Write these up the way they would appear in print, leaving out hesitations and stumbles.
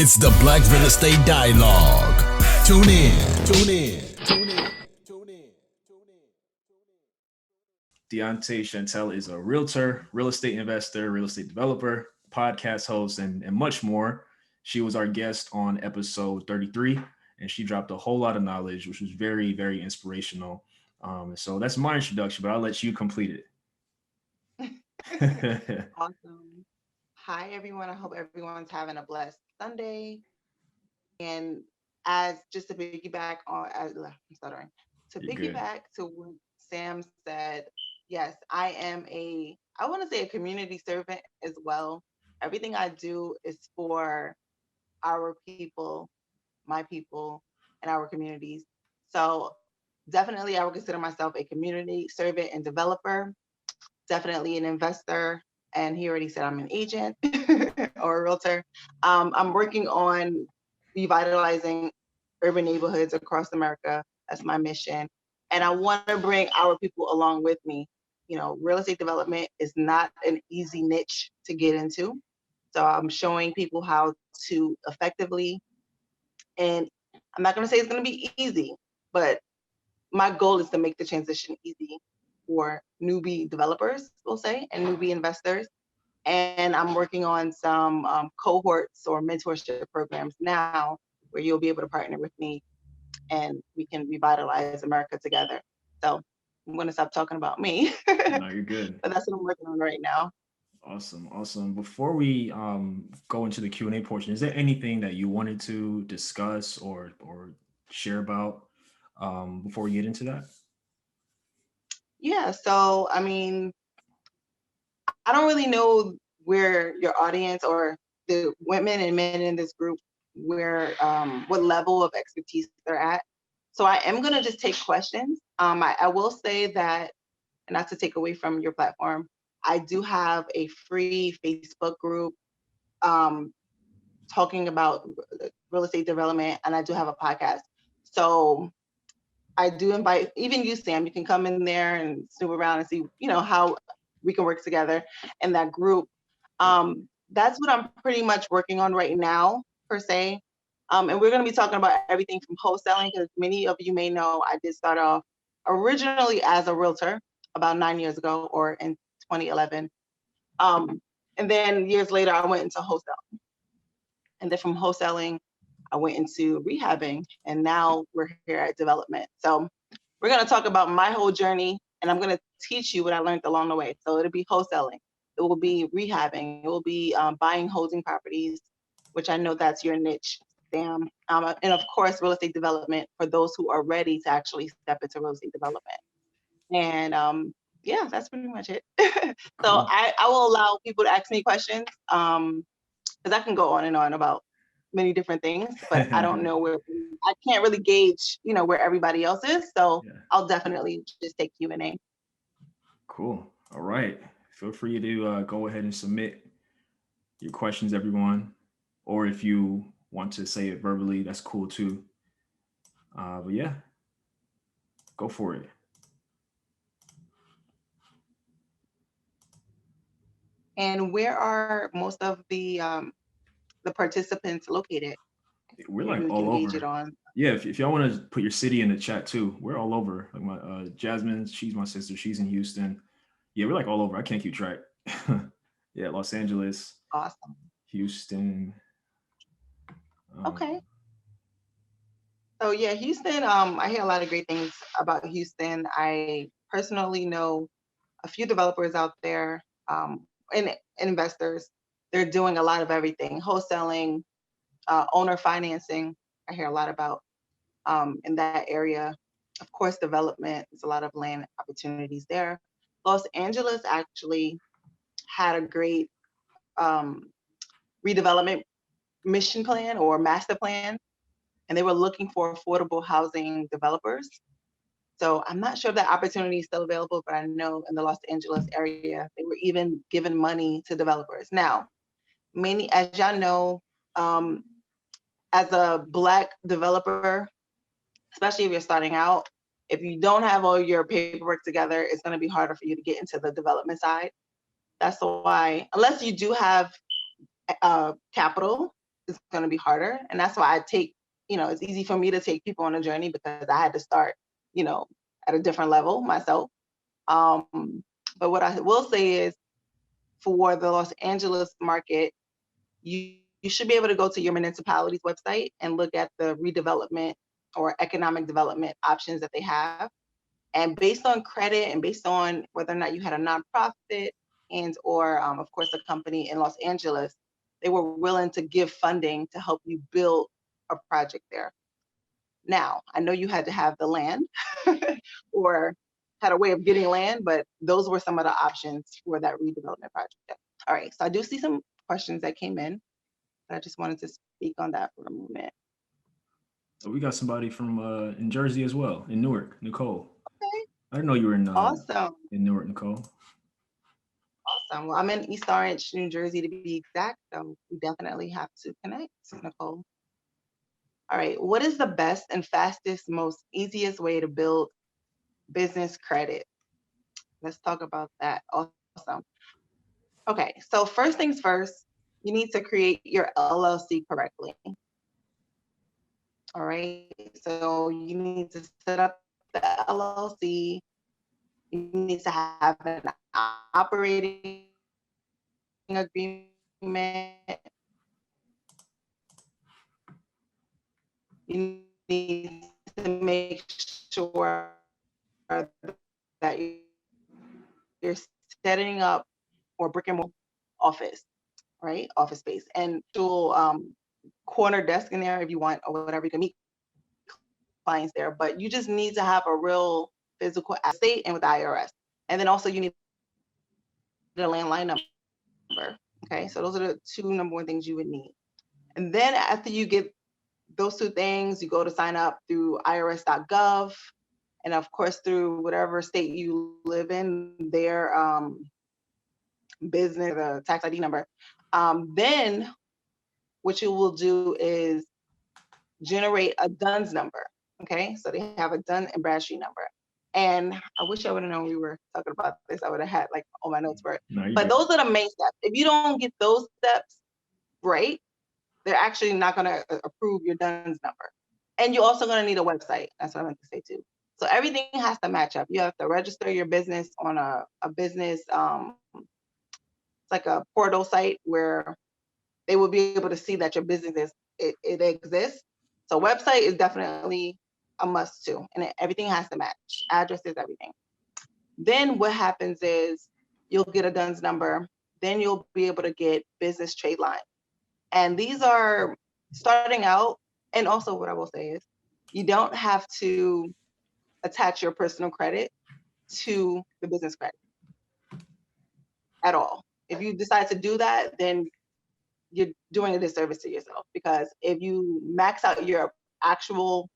It's the Black Real Estate Dialogue. Tune in. Tune in. Tune in. Tune in. Dionte Chantel is a realtor, real estate investor, real estate developer, podcast host, and much more. She was our guest on episode 33, and she dropped a whole lot of knowledge, which was very, very inspirational. So that's my introduction, but I'll let you complete it. Awesome. Hi, everyone. I hope everyone's having a blessed Sunday. And as just to piggyback on, I'm stuttering, to You're good. piggyback to what Sam said, yes, I want to say a community servant as well. Everything I do is for our people, my people, and our communities. So definitely, I would consider myself a community servant and developer, definitely an investor. And he already said I'm an agent or a realtor. I'm working on revitalizing urban neighborhoods across America. That's my mission. And I want to bring our people along with me. You know, real estate development is not an easy niche to get into. So I'm showing people how to effectively, and I'm not going to say it's going to be easy, but my goal is to make the transition easy for newbie developers, we'll say, and newbie investors. And I'm working on some cohorts or mentorship programs now where you'll be able to partner with me and we can revitalize America together. So I'm going to stop talking about me, No, you're good. but that's what I'm working on right now. Awesome, awesome. Before we go into the Q&A portion, is there anything that you wanted to discuss or share about before we get into that? Yeah, so I mean, I don't really know where your audience or the women and men in this group, where what level of expertise they're at. So I am gonna just take questions. I will say that, and not to take away from your platform, I do have a free Facebook group um, talking about real estate development, and I do have a podcast. So I do invite even you, Sam. You can come in there and snoop around and see, how we can work together in that group. That's what I'm pretty much working on right now, per se. And we're going to be talking about everything from wholesaling, because many of you may know I did start off originally as a realtor about 9 years ago, or in 2011. And then years later, I went into wholesale. And then from wholesaling, I went into rehabbing, and now we're here at development. So we're going to talk about my whole journey, and I'm going to teach you what I learned along the way. So it'll be wholesaling, it will be rehabbing, it will be buying holding properties, which I know that's your niche, Sam. And of course, real estate development for those who are ready to actually step into real estate development. And yeah, that's pretty much it. So Cool. I will allow people to ask me questions, because I can go on and on about many different things, but I don't know where, I can't really gauge, where everybody else is. So Yeah. I'll definitely just take Q&A. Cool. All right. Feel free to go ahead and submit your questions, everyone. Or if you want to say it verbally, that's cool too. But yeah, go for it. And where are most of the participants located? We're Maybe like we all can gauge it over. on. Yeah, if y'all want to put your city in the chat too, we're all over. Like my Jasmine, she's my sister. She's in Houston. Yeah, we're like all over. I can't keep track. Yeah, Los Angeles, Awesome. Houston. Okay. Um, So yeah, Houston, I hear a lot of great things about Houston. I personally know a few developers out there, and investors. They're doing a lot of everything: wholesaling, owner financing. I hear a lot about in that area. Of course, development. There's a lot of land opportunities there. Los Angeles actually had a great redevelopment mission plan or master plan, and they were looking for affordable housing developers. So I'm not sure if that opportunity is still available, but I know in the Los Angeles area, they were even giving money to developers. Now, many, as y'all know, um, as a Black developer, especially if you're starting out, if you don't have all your paperwork together, it's going to be harder for you to get into the development side. That's why, unless you do have capital, it's going to be harder. And that's why it's easy for me to take people on a journey because I had to start, at a different level myself. But what I will say is for the Los Angeles market, you should be able to go to your municipality's website and look at the redevelopment or economic development options that they have. And based on credit and based on whether or not you had a nonprofit and or of course a company in Los Angeles, they were willing to give funding to help you build a project there. Now, I know you had to have the land or had a way of getting land, but those were some of the options for that redevelopment project. All right, so I do see some questions that came in. I just wanted to speak on that for a moment. So we got somebody from in Jersey as well, in Newark, Nicole. Okay. I didn't know you were Awesome. in Newark, Nicole. Awesome. Well, I'm in East Orange, New Jersey to be exact, so we definitely have to connect, Nicole. All right, what is the best and fastest, most easiest way to build business credit? Let's talk about that. Awesome. Okay, so first things first, you need to create your LLC correctly. All right, so you need to set up the LLC. You need to have an operating agreement. You need to make sure that you're setting up or brick and mortar office, right? Office space and corner desk in there if you want or whatever. You can meet clients there, but you just need to have a real physical state and with the IRS. And then also you need the landline number. Okay, so those are the two number one things you would need. And then after you get those two things, you go to sign up through irs.gov, and of course through whatever state you live in, their business, the tax ID number. Then what you will do is generate a DUNS number. Okay, so they have a Dun and Bradstreet number. And I wish I would have known we were talking about this. I would have had like all my notes for it. But those are the main steps. If you don't get those steps right, they're actually not going to approve your DUNS number. And you're also going to need a website. That's what I meant to say too. So everything has to match up. You have to register your business on a business, it's like a portal site where they will be able to see that your business it exists. So website is definitely a must too. And everything has to match. Address is everything. Then what happens is you'll get a DUNS number. Then you'll be able to get business trade lines. And these are starting out. And also what I will say is you don't have to attach your personal credit to the business credit at all. If you decide to do that, then you're doing a disservice to yourself, because if you max out your actual,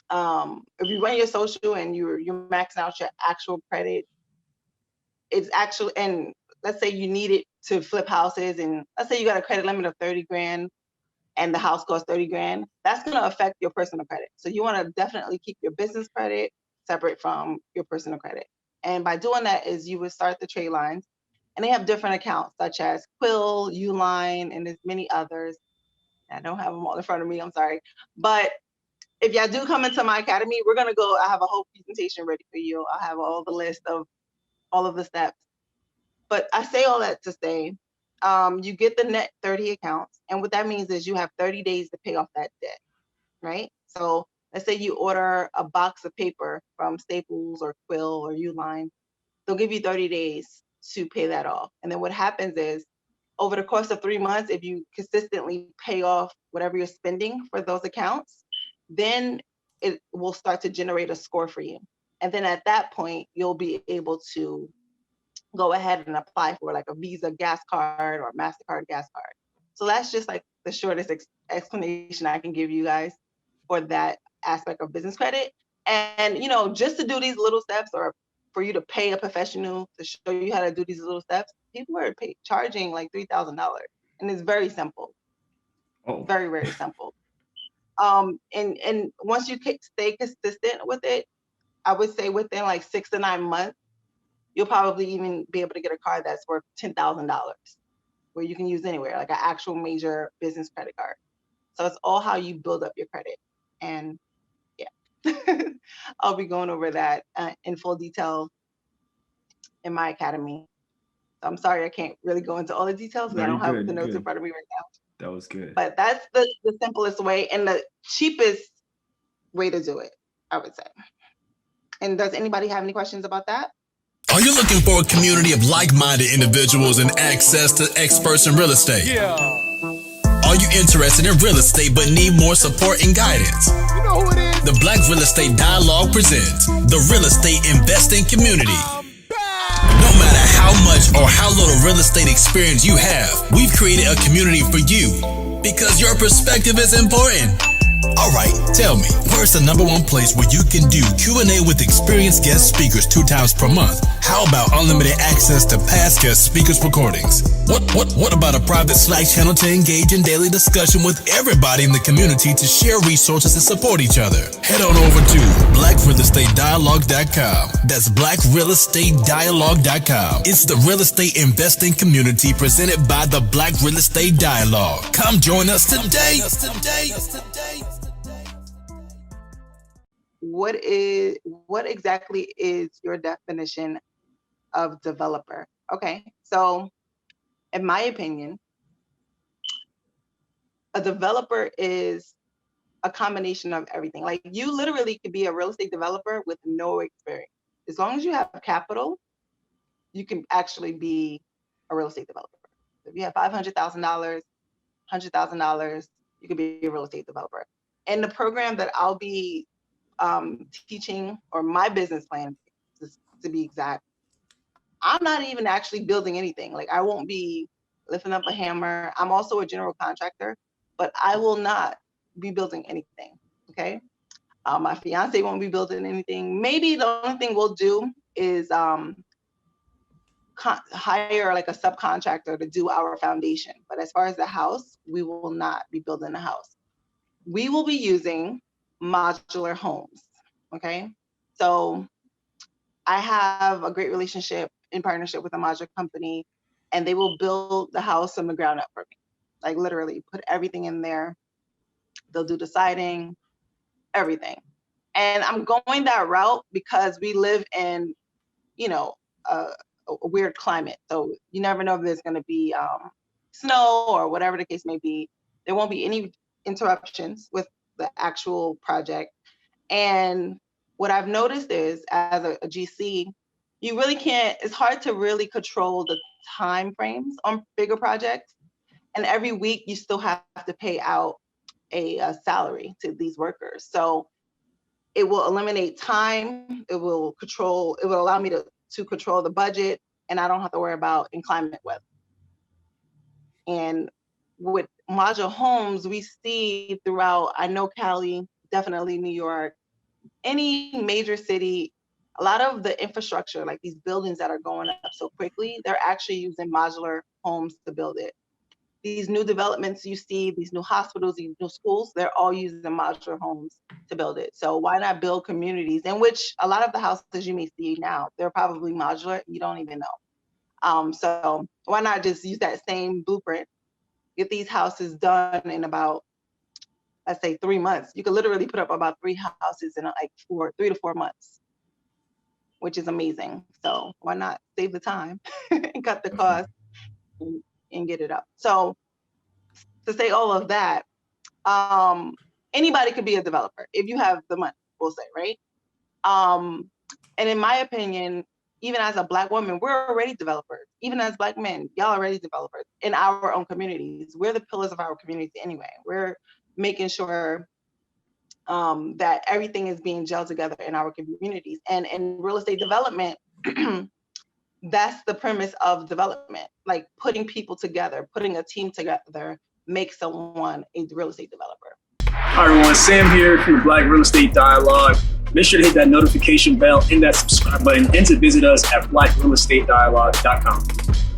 if you run your social and you're maxing out your actual credit, it's actually, and let's say you need it to flip houses, and let's say you got a credit limit of 30 grand and the house costs 30 grand, that's going to affect your personal credit. So you want to definitely keep your business credit separate from your personal credit. And by doing that is you would start the trade lines, and they have different accounts such as Quill, Uline, and there's many others. I don't have them all in front of me, I'm sorry. But if y'all do come into my academy, we're going to go, I have a whole presentation ready for you. I'll have all the list of all of the steps. But I say all that to say, you get the net 30 accounts. And what that means is you have 30 days to pay off that debt, right? So let's say you order a box of paper from Staples or Quill or Uline. They'll give you 30 days to pay that off. And then what happens is over the course of 3 months, if you consistently pay off whatever you're spending for those accounts, then it will start to generate a score for you. And then at that point, you'll be able to go ahead and apply for like a Visa gas card or MasterCard gas card. So that's just like the shortest explanation I can give you guys for that aspect of business credit. And, just to do these little steps, or for you to pay a professional to show you how to do these little steps, people are charging like $3,000, and it's very simple. Oh. Very, very simple. And once you stay consistent with it, I would say within like 6 to 9 months, you'll probably even be able to get a car that's worth $10,000. where you can use anywhere, like an actual major business credit card. So it's all how you build up your credit. And yeah, I'll be going over that in full detail in my academy. So I'm sorry I can't really go into all the details because I don't have the notes in front of me right now. That was good. But that's the simplest way and the cheapest way to do it, I would say. And does anybody have any questions about that? Are you looking for a community of like-minded individuals and access to experts in real estate? Yeah. Are you interested in real estate but need more support and guidance? You know who it is? The Black Real Estate Dialogue presents the Real Estate Investing Community. No matter how much or how little real estate experience you have, we've created a community for you because your perspective is important. All right, tell me, where's the number one place where you can do Q&A with experienced guest speakers 2 times per month? How about unlimited access to past guest speakers' recordings? What about a private Slack channel to engage in daily discussion with everybody in the community to share resources and support each other? Head on over to blackrealestatedialogue.com. That's blackrealestatedialogue.com. It's the real estate investing community presented by the Black Real Estate Dialogue. Come join us today. What exactly is your definition of developer? Okay, so in my opinion, a developer is a combination of everything. Like you literally could be a real estate developer with no experience. As long as you have capital, you can actually be a real estate developer. If you have $500,000, $100,000, you could be a real estate developer. And the program that I'll be teaching, or my business plan to be exact, I'm not even actually building anything. Like I won't be lifting up a hammer. I'm also a general contractor, but I will not be building anything. Okay. My fiance won't be building anything. Maybe the only thing we'll do is hire like a subcontractor to do our foundation. But as far as the house, we will not be building a house. We will be using modular homes. Okay. So I have a great relationship in partnership with a modular company, and they will build the house from the ground up for me. Like literally put everything in there. They'll do the siding, everything. And I'm going that route because we live in, a weird climate. So you never know if there's going to be snow or whatever the case may be. There won't be any interruptions with the actual project. And what I've noticed is as a GC, you really can't, it's hard to really control the time frames on bigger projects. And every week you still have to pay out a salary to these workers. So it will eliminate time. It will allow me to control the budget, and I don't have to worry about inclement weather. And with modular homes, we see throughout, I know Cali, definitely New York, any major city, a lot of the infrastructure, like these buildings that are going up so quickly, they're actually using modular homes to build it. These new developments you see, these new hospitals, these new schools, they're all using modular homes to build it. So why not build communities in which a lot of the houses you may see now, they're probably modular, you don't even know. So why not just use that same blueprint, get these houses done in about, let's say 3 months. You could literally put up about 3 houses in like 3 to 4 months, which is amazing. So why not save the time and cut the cost and get it up. So to say all of that, anybody could be a developer if you have the money, we'll say, right? And in my opinion, even as a Black woman, we're already developers. Even as Black men, y'all already developers in our own communities. We're the pillars of our community anyway. We're making sure that everything is being gelled together in our communities. And in real estate development, that's the premise of development, like putting people together, putting a team together, makes someone a real estate developer. Hi everyone, Sam here from the Black Real Estate Dialogue. Make sure to hit that notification bell and that subscribe button, and to visit us at blackrealestatedialogue.com.